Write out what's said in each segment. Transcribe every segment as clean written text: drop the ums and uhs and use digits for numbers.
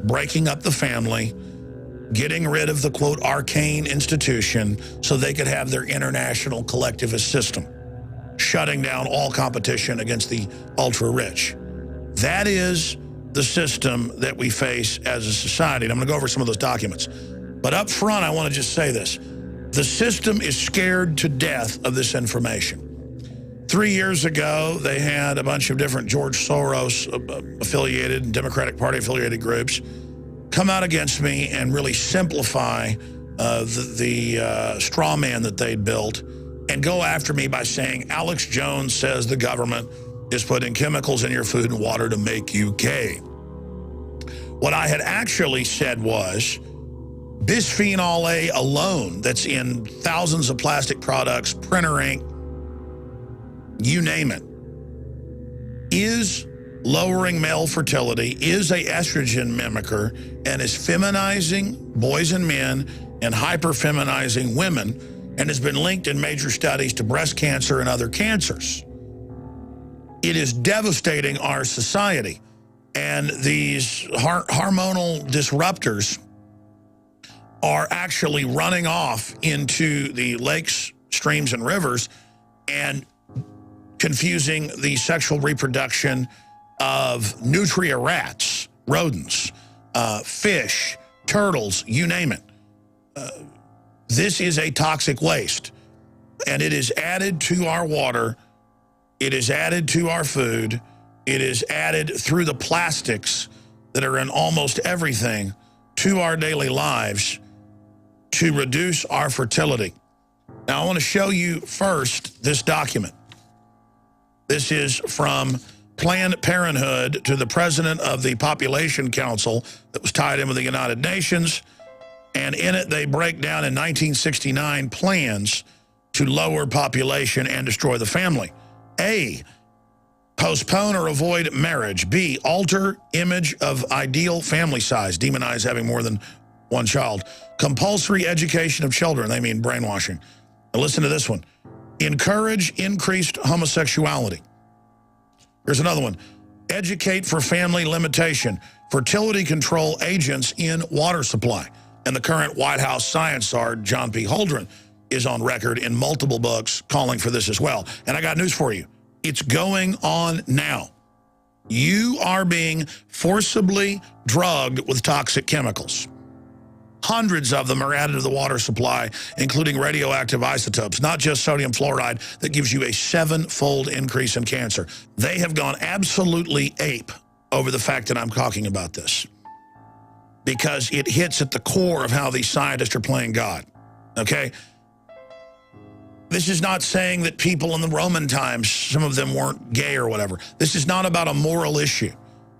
breaking up the family, getting rid of the, quote, arcane institution so they could have their international collectivist system, shutting down all competition against the ultra-rich. That is the system that we face as a society. And I'm going to go over some of those documents. But up front, I want to just say this. The system is scared to death of this information. 3 years ago, they had a bunch of different George Soros-affiliated and Democratic Party-affiliated groups come out against me and really simplify the straw man that they'd built and go after me by saying, Alex Jones says the government is putting chemicals in your food and water to make you gay. What I had actually said was, bisphenol A alone, that's in thousands of plastic products, printer ink, you name it, is lowering male fertility, is a estrogen mimicker, and is feminizing boys and men and hyper-feminizing women, and has been linked in major studies to breast cancer and other cancers. It is devastating our society. And these hormonal disruptors are actually running off into the lakes, streams, and rivers and confusing the sexual reproduction of nutria rats, rodents, fish, turtles, you name it. This is a toxic waste, and it is added to our water. It is added to our food. It is added through the plastics that are in almost everything to our daily lives to reduce our fertility. Now, I want to show you first this document. This is from Planned Parenthood to the president of the Population Council that was tied in with the United Nations. And in it, they break down in 1969 plans to lower population and destroy the family. A, postpone or avoid marriage. B, alter image of ideal family size. Demonize having more than one child. Compulsory education of children. They mean brainwashing. Now listen to this one. Encourage increased homosexuality. Here's another one. Educate for family limitation. Fertility control agents in water supply. And the current White House science czar, John P. Holdren, is on record in multiple books calling for this as well. And I got news for you. It's going on now. You are being forcibly drugged with toxic chemicals. Hundreds of them are added to the water supply, including radioactive isotopes, not just sodium fluoride that gives you a 7-fold increase in cancer. They have gone absolutely ape over the fact that I'm talking about this, because it hits at the core of how these scientists are playing God, okay? This is not saying that people in the Roman times, some of them weren't gay or whatever. This is not about a moral issue.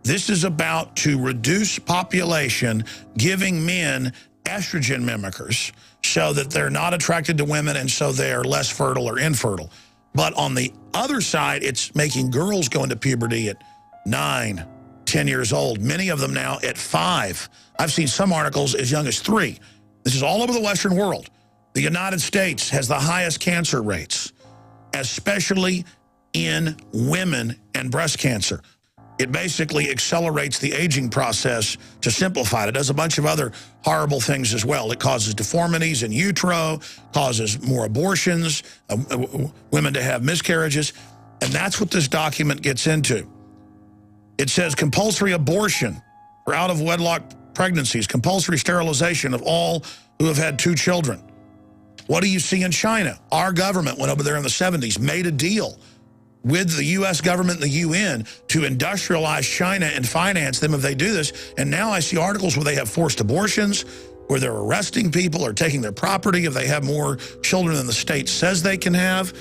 This is about to reduce population, giving men estrogen mimickers so that they're not attracted to women and so they are less fertile or infertile. But on the other side, it's making girls go into puberty at 9, 10 years old, many of them now at 5. I've seen some articles as young as 3. This is all over the Western world. The United States has the highest cancer rates, especially in women and breast cancer. It basically accelerates the aging process to simplify it. It does a bunch of other horrible things as well. It causes deformities in utero, causes more abortions, women to have miscarriages, and that's what this document gets into. It says compulsory abortion for out-of-wedlock pregnancies, compulsory sterilization of all who have had 2 children. What do you see in China? Our government went over there in the 70s, made a deal with the U.S. government and the UN to industrialize China and finance them if they do this. And now I see articles where they have forced abortions, where they're arresting people or taking their property if they have more children than the state says they can have.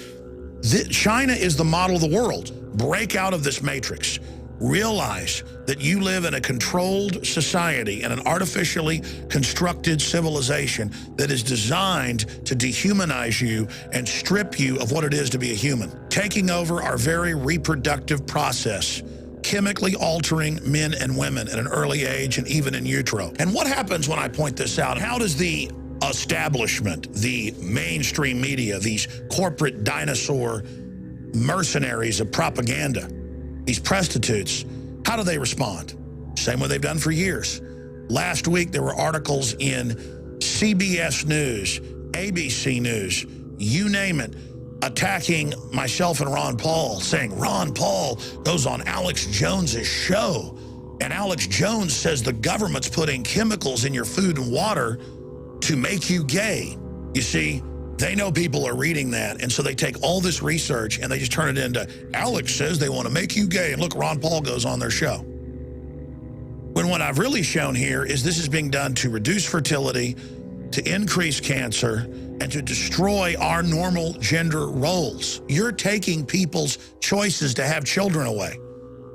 China is the model of the world. Break out of this matrix. Realize that you live in a controlled society and an artificially constructed civilization that is designed to dehumanize you and strip you of what it is to be a human, taking over our very reproductive process, chemically altering men and women at an early age and even in utero. And what happens when I point this out? How does the establishment, the mainstream media, these corporate dinosaur mercenaries of propaganda, these prostitutes, how do they respond? Same way they've done for years. Last week, there were articles in CBS News, ABC News, you name it, attacking myself and Ron Paul, saying Ron Paul goes on Alex Jones's show. And Alex Jones says the government's putting chemicals in your food and water to make you gay. You see, they know people are reading that, and so they take all this research and they just turn it into, Alex says they want to make you gay, and look, Ron Paul goes on their show. When what I've really shown here is this is being done to reduce fertility, to increase cancer, and to destroy our normal gender roles. You're taking people's choices to have children away.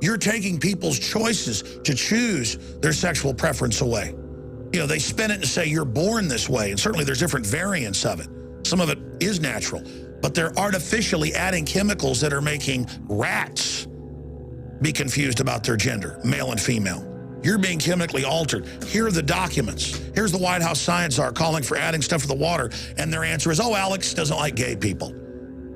You're taking people's choices to choose their sexual preference away. You know, they spin it and say you're born this way, and certainly there's different variants of it. Some of it is natural, but they're artificially adding chemicals that are making rats be confused about their gender, male and female. You're being chemically altered. Here are the documents. Here's the White House Science Czar calling for adding stuff to the water, and their answer is, oh, Alex doesn't like gay people.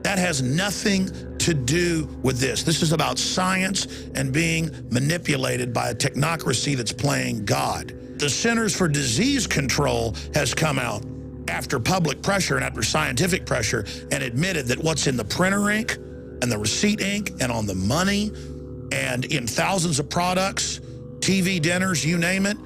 That has nothing to do with this. This is about science and being manipulated by a technocracy that's playing God. The Centers for Disease Control has come out after public pressure and after scientific pressure and admitted that what's in the printer ink and the receipt ink and on the money and in thousands of products, TV dinners, you name it,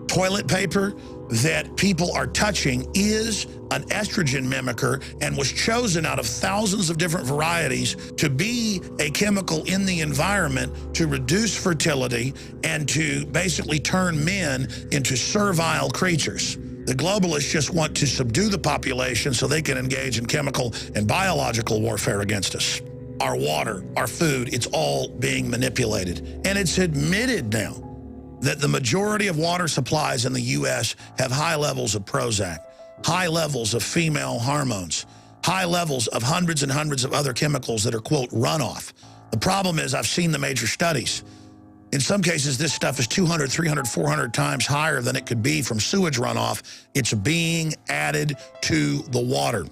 toilet paper, that people are touching is an estrogen mimicker and was chosen out of thousands of different varieties to be a chemical in the environment to reduce fertility and to basically turn men into servile creatures. The globalists just want to subdue the population so they can engage in chemical and biological warfare against us. Our water, our food, it's all being manipulated. And it's admitted now that the majority of water supplies in the U.S. have high levels of Prozac, high levels of female hormones, high levels of hundreds and hundreds of other chemicals that are, quote, runoff. The problem is I've seen the major studies. In some cases, this stuff is 200, 300, 400 times higher than it could be from sewage runoff. It's being added to the water.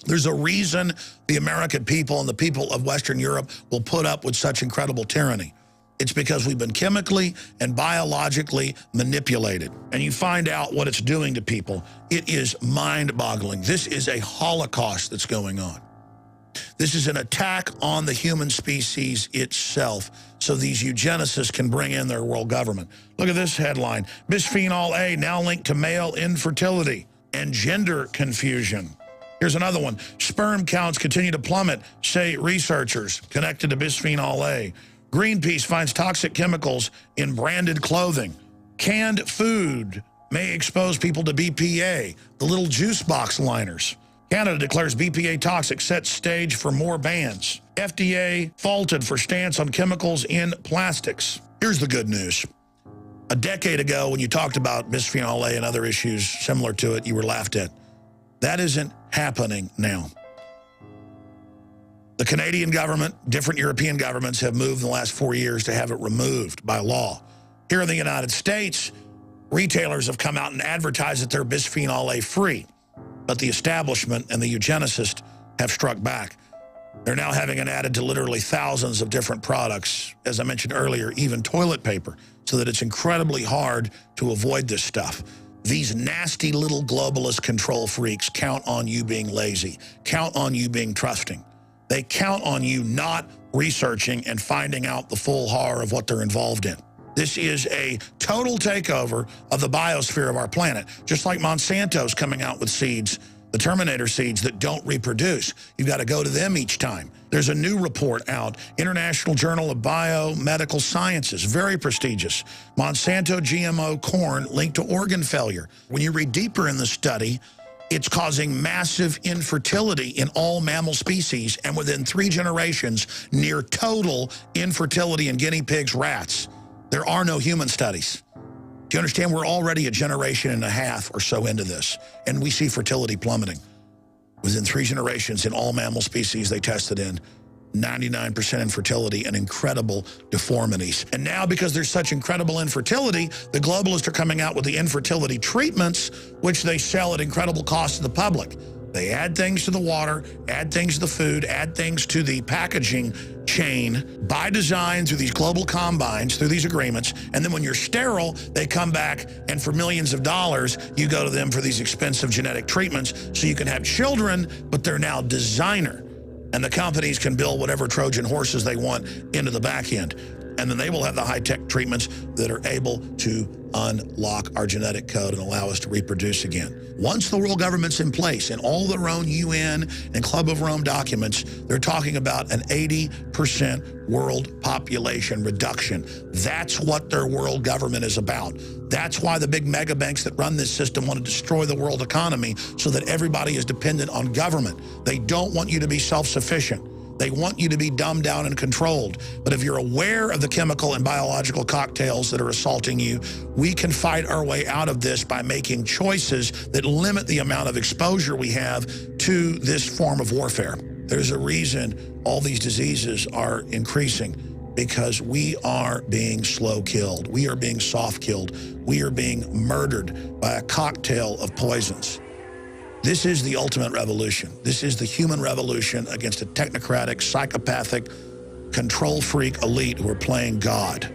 There's a reason the American people and the people of Western Europe will put up with such incredible tyranny. It's because we've been chemically and biologically manipulated. And you find out what it's doing to people. It is mind-boggling. This is a Holocaust that's going on. This is an attack on the human species itself, so these eugenicists can bring in their world government. Look at this headline. Bisphenol A now linked to male infertility and gender confusion. Here's another one. Sperm counts continue to plummet, say researchers connected to bisphenol A. Greenpeace finds toxic chemicals in branded clothing. Canned food may expose people to BPA, the little juice box liners. Canada declares BPA toxic, sets stage for more bans. FDA faulted for stance on chemicals in plastics. Here's the good news. A decade ago, when you talked about bisphenol A and other issues similar to it, you were laughed at. That isn't happening now. The Canadian government, different European governments have moved in the last 4 years to have it removed by law. Here in the United States, retailers have come out and advertised that they're bisphenol A free, but the establishment and the eugenicists have struck back. They're now having it added to literally thousands of different products, as I mentioned earlier, even toilet paper, so that it's incredibly hard to avoid this stuff. These nasty little globalist control freaks count on you being lazy, count on you being trusting. They count on you not researching and finding out the full horror of what they're involved in. This is a total takeover of the biosphere of our planet, just like Monsanto's coming out with seeds, the Terminator seeds that don't reproduce. You've got to go to them each time. There's a new report out, International Journal of Biomedical Sciences, very prestigious. Monsanto GMO corn linked to organ failure. When you read deeper in the study, it's causing massive infertility in all mammal species, and within 3 generations, near total infertility in guinea pigs, rats. There are no human studies. Do you understand? We're already a generation and a half or so into this, and we see fertility plummeting. Within 3 generations in all mammal species they tested in, 99% infertility and incredible deformities. And now, because there's such incredible infertility, the globalists are coming out with the infertility treatments, which they sell at incredible cost to the public. They add things to the water, add things to the food, add things to the packaging chain by design through these global combines, through these agreements. And then when you're sterile, they come back and for millions of dollars, you go to them for these expensive genetic treatments so you can have children, but they're now designer. And the companies can build whatever Trojan horses they want into the back end. And then they will have the high-tech treatments that are able to unlock our genetic code and allow us to reproduce again. Once the world government's in place, in all their own UN and Club of Rome documents, they're talking about an 80% world population reduction. That's what their world government is about. That's why the big mega banks that run this system want to destroy the world economy so that everybody is dependent on government. They don't want you to be self-sufficient. They want you to be dumbed down and controlled. But if you're aware of the chemical and biological cocktails that are assaulting you, we can fight our way out of this by making choices that limit the amount of exposure we have to this form of warfare. There's a reason all these diseases are increasing, because we are being slow killed. We are being soft killed. We are being murdered by a cocktail of poisons. This is the ultimate revolution. This is the human revolution against a technocratic, psychopathic, control freak elite who are playing God.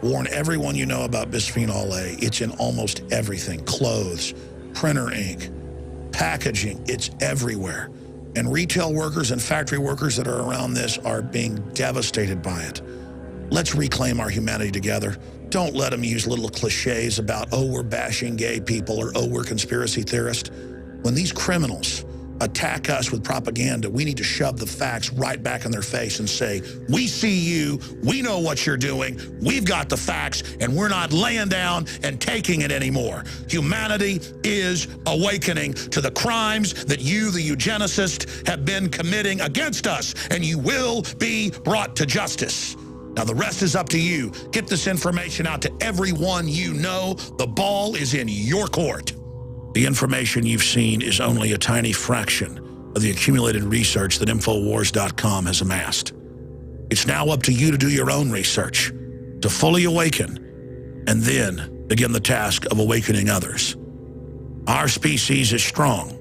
Warn everyone you know about bisphenol A. It's in almost everything. Clothes, printer ink, packaging, it's everywhere. And retail workers and factory workers that are around this are being devastated by it. Let's reclaim our humanity together. Don't let them use little cliches about, oh, we're bashing gay people, or oh, we're conspiracy theorists. When these criminals attack us with propaganda, we need to shove the facts right back in their face and say, we see you, we know what you're doing, we've got the facts, and we're not laying down and taking it anymore. Humanity is awakening to the crimes that you, the eugenicists, have been committing against us, and you will be brought to justice. Now, the rest is up to you. Get this information out to everyone you know. The ball is in your court. The information you've seen is only a tiny fraction of the accumulated research that INFOWARS.com has amassed. It's now up to you to do your own research, to fully awaken, and then begin the task of awakening others. Our species is strong,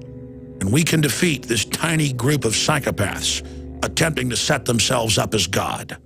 and we can defeat this tiny group of psychopaths attempting to set themselves up as God.